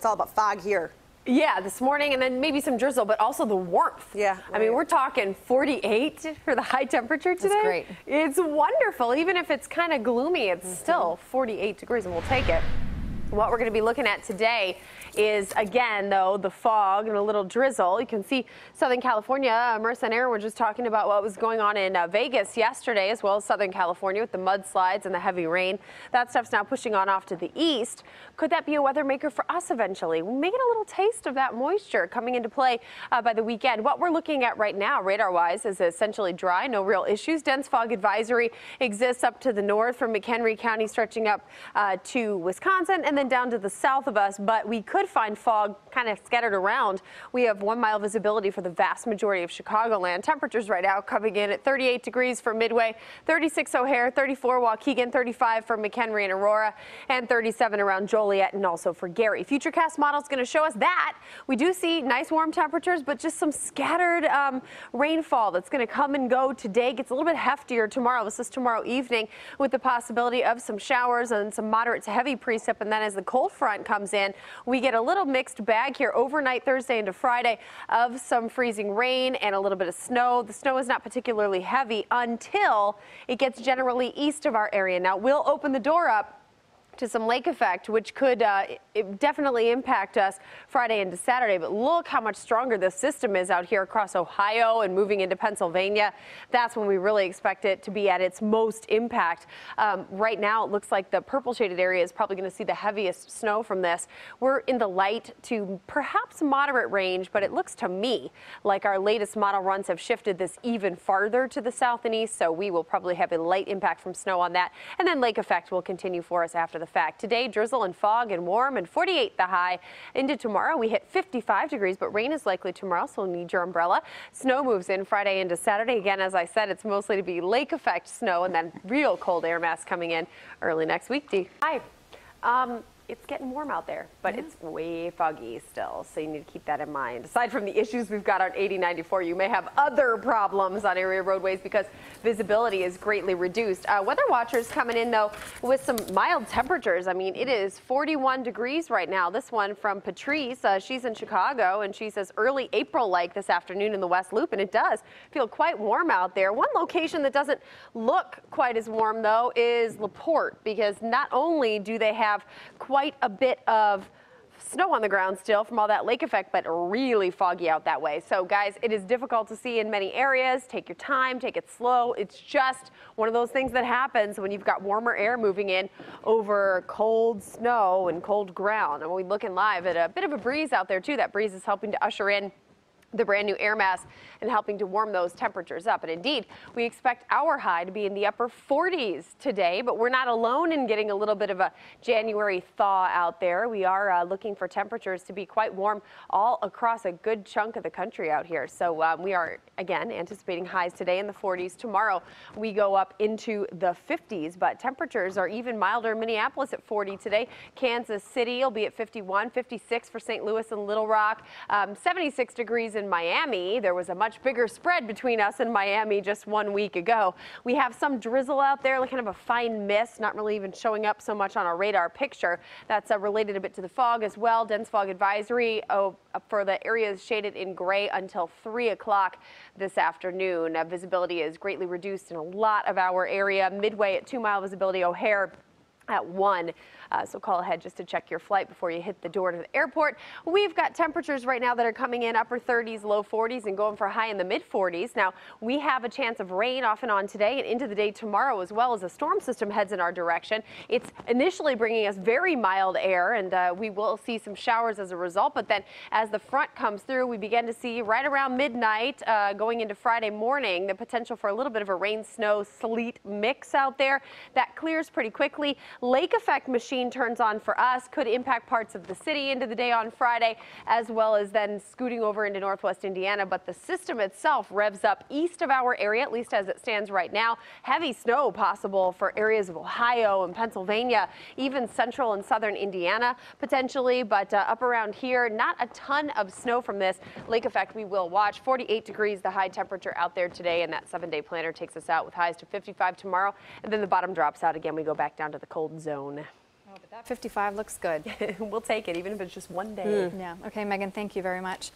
it's all about fog here. Yeah, this morning, and then maybe some drizzle, but also the warmth. Yeah. Right. I mean, we're talking 48 for the high temperature today. That's great. It's wonderful. Even if it's kind of gloomy, it's still 48 degrees, and we'll take it. What we're going to be looking at today is, again, though, the fog and a little drizzle. You can see Southern California. Marissa and Aaron were just talking about what was going on in Vegas yesterday, as well as Southern California with the mudslides and the heavy rain. That stuff's now pushing on off to the east. Could that be a weather maker for us eventually? We may get a little taste of that moisture coming into play by the weekend. What we're looking at right now, radar-wise, is essentially dry, no real issues. Dense fog advisory exists up to the north from McHenry County, stretching up to Wisconsin, and then down to the south of us, but we could find fog kind of scattered around. We have 1 mile visibility for the vast majority of Chicagoland. Temperatures right now coming in at 38 degrees for Midway, 36 O'Hare, 34 Waukegan, 35 for McHenry and Aurora, and 37 around Joliet and also for Gary. Futurecast model is going to show us that. We do see nice warm temperatures, but just some scattered rainfall that's going to come and go today. Gets a little bit heftier tomorrow. This is tomorrow evening with the possibility of some showers and some moderate to heavy precip, and then as the cold front comes in, we get a little mixed bag here overnight Thursday into Friday of some freezing rain and a little bit of snow. The snow is not particularly heavy until it gets generally east of our area. Now, we'll open the door up to some lake effect, which could definitely impact us Friday into Saturday. But look how much stronger this system is out here across Ohio and moving into Pennsylvania. That's when we really expect it to be at its most impact. Right now, it looks like the purple shaded area is probably going to see the heaviest snow from this. We're in the light to perhaps moderate range, but it looks to me like our latest model runs have shifted this even farther to the south and east. So we will probably have a light impact from snow on that. And then lake effect will continue for us after the fact. Today, drizzle and fog and warm and 48 the high. Into tomorrow, we hit 55 degrees, but rain is likely tomorrow, so you'll need your umbrella. Snow moves in Friday into Saturday. Again, as I said, it's mostly to be lake effect snow and then real cold air mass coming in early next week. Dee. Hi. It's getting warm out there, but it's way foggy still, so you need to keep that in mind. Aside from the issues we've got on 8094, you may have other problems on area roadways because visibility is greatly reduced. Weather watchers coming in, though, with some mild temperatures. I mean, it is 41 degrees right now. This one from Patrice. She's in Chicago, and she says early April-like this afternoon in the West Loop, and it does feel quite warm out there. One location that doesn't look quite as warm, though, is LaPorte, because not only do they have quite a bit of snow on the ground still from all that lake effect, but really foggy out that way. So guys, it is difficult to see in many areas. Take your time, take it slow. It's just one of those things that happens when you've got warmer air moving in over cold snow and cold ground. And we're looking live at a bit of a breeze out there too. That breeze is helping to usher in the brand new air mass and helping to warm those temperatures up. And indeed, we expect our high to be in the upper 40s today, but we're not alone in getting a little bit of a January thaw out there. We are looking for temperatures to be quite warm all across a good chunk of the country out here. So we are, again, anticipating highs today in the 40s. Tomorrow, we go up into the 50s, but temperatures are even milder in Minneapolis at 40 today. Kansas City will be at 51, 56 for St. Louis and Little Rock, 76 degrees in Miami. There was a much bigger spread between us and Miami just 1 week ago. We have some drizzle out there, like kind of a fine mist, not really even showing up so much on our radar picture. That's related a bit to the fog as well. Dense fog advisory for the areas shaded in gray until 3 o'clock this afternoon. Visibility is greatly reduced in a lot of our area. Midway at 2 mile visibility, O'Hare at 1. So call ahead just to check your flight before you hit the door to the airport. We've got temperatures right now that are coming in upper 30s, low 40s, and going for a high in the mid 40s. Now, we have a chance of rain off and on today and into the day tomorrow, as well as a storm system heads in our direction. It's initially bringing us very mild air, and we will see some showers as a result. But then as the front comes through, we begin to see right around midnight going into Friday morning, the potential for a little bit of a rain, snow, sleet mix out there. That clears pretty quickly. Lake effect machine turns on for us, could impact parts of the city into the day on Friday, as well as then scooting over into northwest Indiana. But the system itself revs up east of our area, at least as it stands right now. Heavy snow possible for areas of Ohio and Pennsylvania, even central and southern Indiana potentially, but up around here, not a ton of snow from this lake effect. We will watch 48 degrees, the high temperature out there today, and that 7-day planner takes us out with highs to 55 tomorrow, and then the bottom drops out again. We go back down to the cold zone. Oh, but That 55 looks good. We'll take it, even if it's just one day. Yeah. Okay, Megan, thank you very much.